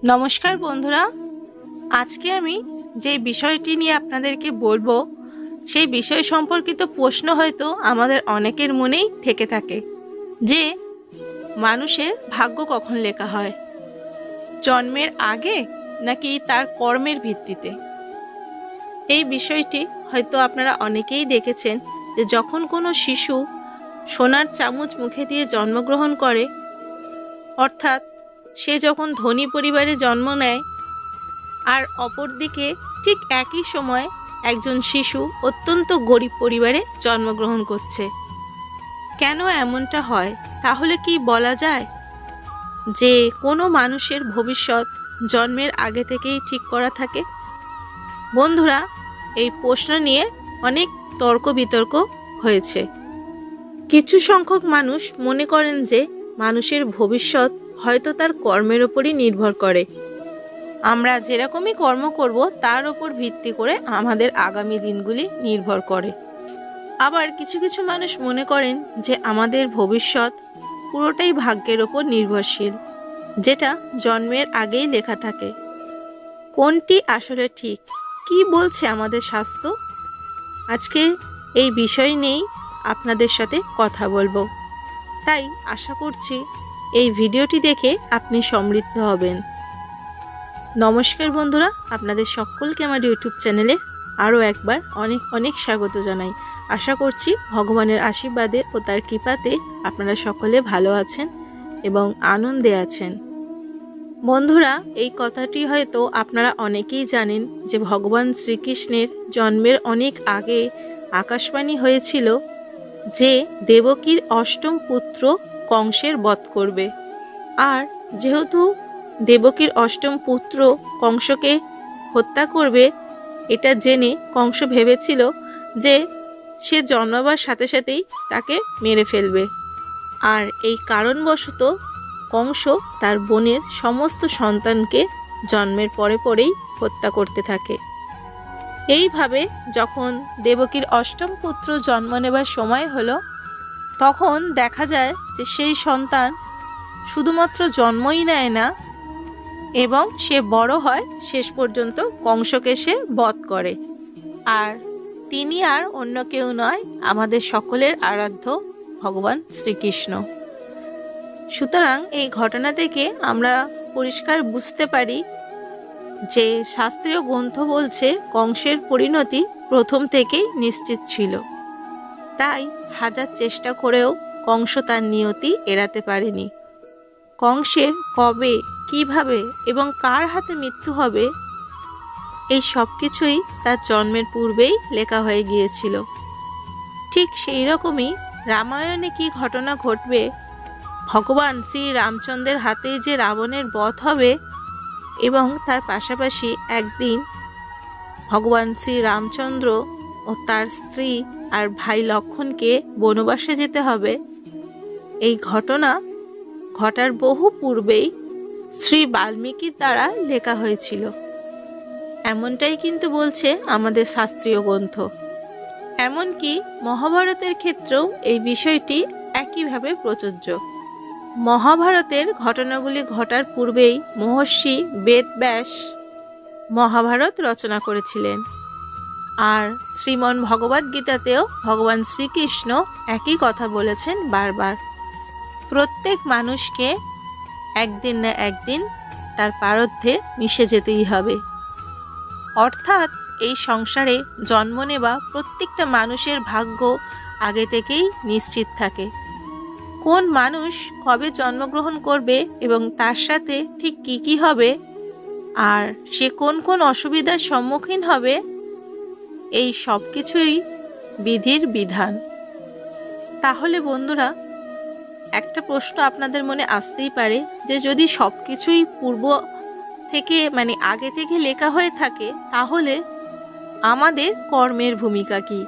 নমস্কার বন্ধুরা, আজকে আমি যে বিষয়টি নিয়ে আপনাদেরকে বলবো সেই বিষয় সম্পর্কিত প্রশ্ন হয়তো আমাদের অনেকের মনেই থেকে থাকে যে মানুষের ভাগ্য কখন লেখা হয়, জন্মের আগে নাকি তার কর্মের ভিত্তিতে। এই বিষয়টি হয়তো আপনারা অনেকেই দেখেছেন যে যখন কোনো শিশু সোনার চামচ মুখে দিয়ে জন্মগ্রহণ করে, অর্থাৎ সে যখন ধনী পরিবারে জন্ম নেয়, আর অপরদিকে ঠিক একই সময় একজন শিশু অত্যন্ত গরিব পরিবারে জন্মগ্রহণ করছে। কেন এমনটা হয়? তাহলে কি বলা যায় যে কোনো মানুষের ভবিষ্যৎ জন্মের আগে থেকেই ঠিক করা থাকে? বন্ধুরা, এই প্রশ্ন নিয়ে অনেক তর্ক বিতর্ক হয়েছে। কিছু সংখ্যক মানুষ মনে করেন যে মানুষের ভবিষ্যৎ হয়তো তার কর্মের ওপরই নির্ভর করে। আমরা যেরকমই কর্ম করব তার ওপর ভিত্তি করে আমাদের আগামী দিনগুলি নির্ভর করে। আবার কিছু কিছু মানুষ মনে করেন যে আমাদের ভবিষ্যৎ পুরোটাই ভাগ্যের ওপর নির্ভরশীল, যেটা জন্মের আগেই লেখা থাকে। কোনটি আসলে ঠিক? কি বলছে আমাদের শাস্ত্র? আজকে এই বিষয় নিয়েই আপনাদের সাথে কথা বলবো। তাই আশা করছি এই ভিডিওটি দেখে আপনি সমৃদ্ধ হবেন। নমস্কার বন্ধুরা, আপনাদের সকলকে আমার ইউটিউব চ্যানেলে আরও একবার অনেক অনেক স্বাগত জানাই। আশা করছি ভগবানের আশীর্বাদে ও তার কৃপাতে আপনারা সকলে ভালো আছেন এবং আনন্দে আছেন। বন্ধুরা, এই কথাটি হয়তো আপনারা অনেকেই জানেন যে ভগবান শ্রীকৃষ্ণের জন্মের অনেক আগে আকাশবাণী হয়েছিল যে দেবকীর অষ্টম পুত্র কংসের বধ করবে। আর যেহেতু দেবকীর অষ্টম পুত্র কংসকে হত্যা করবে, এটা জেনে কংস ভেবেছিল যে সে জন্মাবার সাথে সাথেই তাকে মেরে ফেলবে। আর এই কারণবশত কংস তার বোনের সমস্ত সন্তানকে জন্মের পরে পরেই হত্যা করতে থাকে। এইভাবে যখন দেবকীর অষ্টম পুত্র জন্ম নেবার সময় হলো, তখন দেখা যায় যে সেই সন্তান শুধুমাত্র জন্মই নেয় না, এবং সে বড় হয়, শেষ পর্যন্ত কংসকে সে বধ করে। আর তিনি আর অন্য কেউ নয়, আমাদের সকলের আরাধ্য ভগবান শ্রীকৃষ্ণ। সুতরাং এই ঘটনা থেকে আমরা পরিষ্কার বুঝতে পারি যে শাস্ত্রীয় গ্রন্থ বলছে কংসের পরিণতি প্রথম থেকেই নিশ্চিত ছিল। তাই হাজার চেষ্টা করেও কংস তার নিয়তি এড়াতে পারেনি। কংসের কবে, কিভাবে এবং কার হাতে মৃত্যু হবে, এই সব কিছুই তার জন্মের পূর্বেই লেখা হয়ে গিয়েছিল। ঠিক সেই রকমই রামায়ণে কি ঘটনা ঘটবে, ভগবান শ্রী রামচন্দ্রের হাতেই যে রাবণের বধ হবে, এবং তার পাশাপাশি একদিন ভগবান শ্রী রামচন্দ্র ও তার স্ত্রী আর ভাই লক্ষ্মণকে বনবাসে যেতে হবে, এই ঘটনা ঘটার বহু পূর্বেই শ্রী বাল্মীকির দ্বারা লেখা হয়েছিল। এমনটাই কিন্তু বলছে আমাদের শাস্ত্রীয় গ্রন্থ। এমনকি মহাভারতের ক্ষেত্রেও এই বিষয়টি একইভাবে প্রযোজ্য। মহাভারতের ঘটনাগুলি ঘটার পূর্বেই মহর্ষি বেদব্যাস মহাভারত রচনা করেছিলেন। আর শ্রীমন ভগবদ্গীতাতেও ভগবান শ্রীকৃষ্ণ একই কথা বলেছেন বারবার। প্রত্যেক মানুষকে একদিন না একদিন তার প্রারব্ধে মিশে যেতেই হবে। অর্থাৎ এই সংসারে জন্ম নেওয়া প্রত্যেকটা মানুষের ভাগ্য আগে থেকেই নিশ্চিত থাকে। কোন মানুষ কবে জন্মগ্রহণ করবে এবং তার সাথে ঠিক কি কি হবে, আর সে কোন কোন অসুবিধার সম্মুখীন হবে, এই সব কিছুই বিধির বিধান। তাহলে বন্ধুরা, একটা প্রশ্ন আপনাদের মনে আসতেই পারে যে যদি সব কিছুই পূর্ব থেকে আগে থেকে লেখা হয়ে থাকে, তাহলে আমাদের কর্মের ভূমিকা কি?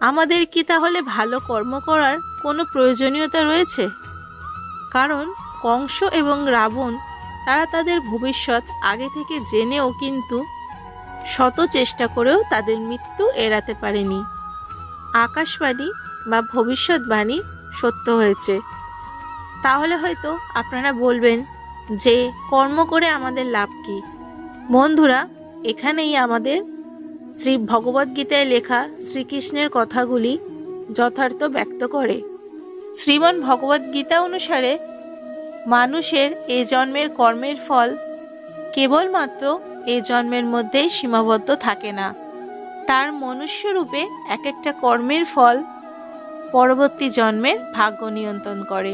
আমাদের কি তাহলে ভালো কর্ম করার কোনো প্রয়োজনীয়তা রয়েছে? কারণ কংস এবং রাবণ তারা তাদের ভবিষ্যৎ আগে থেকে জেনেও কিন্তু শত চেষ্টা করেও তাদের মৃত্যু এড়াতে পারেনি। আকাশবাণী বা ভবিষ্যৎবাণী সত্য হয়েছে। তাহলে হয়তো আপনারা বলবেন যে কর্ম করে আমাদের লাভ কি। বন্ধুরা, এখানেই আমাদের শ্রী ভগবদ্গীতায় লেখা শ্রীকৃষ্ণের কথাগুলি যথার্থ ব্যক্ত করে। শ্রীমন ভগবদ্গীতা অনুসারে মানুষের এ জন্মের কর্মের ফল কেবলমাত্র এ জন্মের মধ্যেই সীমাবদ্ধ থাকে না, তার মনুষ্যরূপে এক একটা কর্মের ফল পরবর্তী জন্মের ভাগ্য নিয়ন্ত্রণ করে।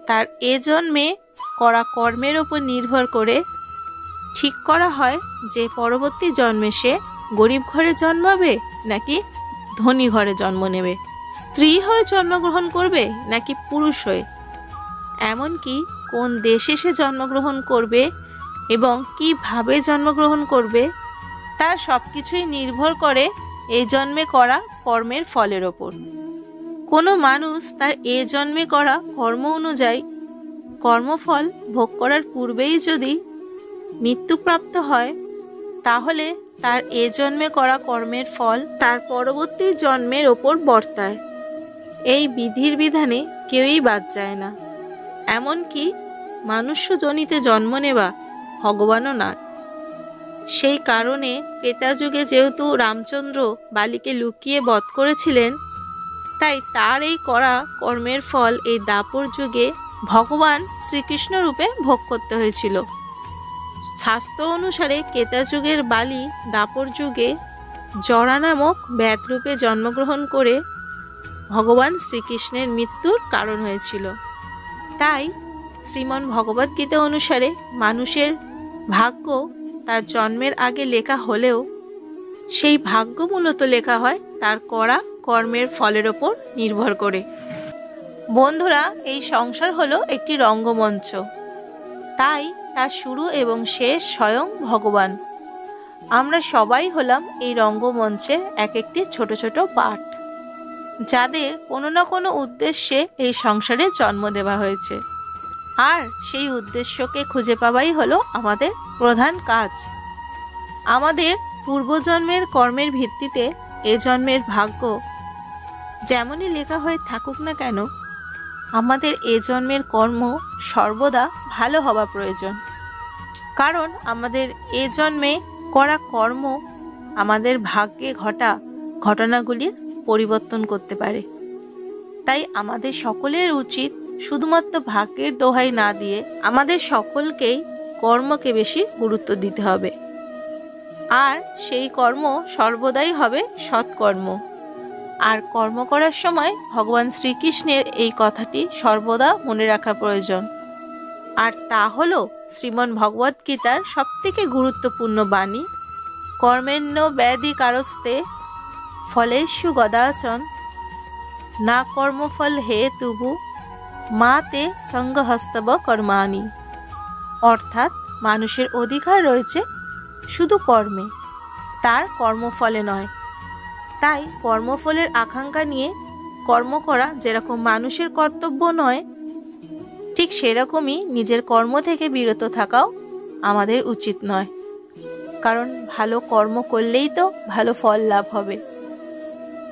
তার এ জন্মে করা কর্মের ওপর নির্ভর করে ঠিক করা হয় যে পরবর্তী জন্মে সে গরিব ঘরে জন্মাবে নাকি ধনী ঘরে জন্ম নেবে, স্ত্রী হয়ে জন্মগ্রহণ করবে নাকি পুরুষ হয়ে, এমনকি কোন দেশে সে জন্মগ্রহণ করবে এবং কিভাবে জন্মগ্রহণ করবে, তার সব কিছুই নির্ভর করে এই জন্মে করা কর্মের ফলের ওপর। কোনো মানুষ তার এ জন্মে করা কর্ম অনুযায়ী কর্মফল ভোগ করার পূর্বেই যদি মৃত্যুপ্রাপ্ত হয়, তাহলে তার এ জন্মে করা কর্মের ফল তার পরবর্তী জন্মের ওপর বর্তায়। এই বিধির বিধানে কেউই বাদ যায় না, এমনকি মানুষ্যজনিতে জন্ম নেওয়া ভগবানও নয়। সেই কারণে ত্রেতাযুগে যেহেতু রামচন্দ্র বালিকে লুকিয়ে বধ করেছিলেন, তাই তার এই করা কর্মের ফল এই দাপর যুগে ভগবান শ্রীকৃষ্ণ রূপে ভোগ করতে হয়েছিল। শাস্ত্র অনুসারে ত্রেতাযুগের বালি দাপর যুগে জরা নামক ব্যাধ রূপে জন্মগ্রহণ করে ভগবান শ্রীকৃষ্ণের মৃত্যুর কারণ হয়েছিল। তাই শ্রীমন ভগবদ্গীতা অনুসারে মানুষের ভাগ্য তার জন্মের আগে লেখা হলেও সেই ভাগ্য মূলত লেখা হয় তার করা কর্মের ফলের ওপর নির্ভর করে। বন্ধুরা, এই সংসার হলো একটি রঙ্গমঞ্চ, তাই তার শুরু এবং শেষ স্বয়ং ভগবান। আমরা সবাই হলাম এই রঙ্গমঞ্চের এক একটি ছোট ছোট পার্ট, যাদের কোনো না কোনো উদ্দেশ্যে এই সংসারে জন্ম দেওয়া হয়েছে। আর সেই উদ্দেশ্যকে খুঁজে পাওয়াই হলো আমাদের প্রধান কাজ। আমাদের পূর্বজন্মের কর্মের ভিত্তিতে এ জন্মের ভাগ্য যেমনই লেখা হয়ে থাকুক না কেন, আমাদের এ জন্মের কর্ম সর্বদা ভালো হওয়া প্রয়োজন। কারণ আমাদের এ জন্মে করা কর্ম আমাদের ভাগ্যে ঘটা ঘটনাগুলির পরিবর্তন করতে পারে। তাই আমাদের সকলের উচিত শুধুমাত্র ভাগ্যের দোহাই না দিয়ে আমাদের সকলকেই কর্মকে বেশি গুরুত্ব দিতে হবে। আর সেই কর্ম সর্বদাই হবে সৎকর্ম। আর কর্ম করার সময় ভগবান শ্রীকৃষ্ণের এই কথাটি সর্বদা মনে রাখা প্রয়োজন। আর তা হলো শ্রীমন ভগবদ্গীতার সবথেকে গুরুত্বপূর্ণ বাণী, কর্মেণ্য ব্যাধি কারস্তে ফলেষু গদাচন না কর্মফল হে তুবু মা তে সঙ্গহস্তব কর্মাণি। অর্থাৎ মানুষের অধিকার রয়েছে শুধু কর্মে, তার কর্মফলে নয়। তাই কর্মফলের আকাঙ্ক্ষা নিয়ে কর্ম করা যেরকম মানুষের কর্তব্য নয়, ঠিক সেরকমই নিজের কর্ম থেকে বিরত থাকাও আমাদের উচিত নয়। কারণ ভালো কর্ম করলেই তো ভালো ফল লাভ হবে।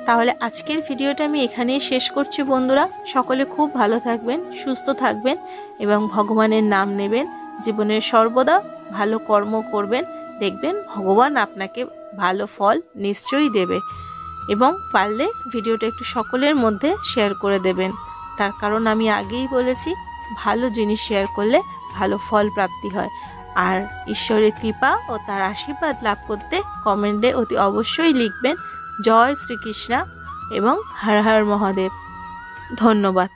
তাহলে আজকের ভিডিওটা আমি এখানেই শেষ করছি। বন্ধুরা, সকলে খুব ভালো থাকবেন, সুস্থ থাকবেন এবং ভগবানের নাম নেবেন। জীবনের সর্বদা ভালো কর্ম করবেন, দেখবেন ভগবান আপনাকে ভালো ফল নিশ্চয়ই দেবে। এবং পারলে ভিডিওটা একটু সকলের মধ্যে শেয়ার করে দেবেন। তার কারণ আমি আগেই বলেছি, ভালো জিনিস শেয়ার করলে ভালো ফল প্রাপ্তি হয়। আর ঈশ্বরের কৃপা ও তার আশীর্বাদ লাভ করতে কমেন্টে অতি অবশ্যই লিখবেন জয় শ্রীকৃষ্ণ এবং হর হর মহাদেব। ধন্যবাদ।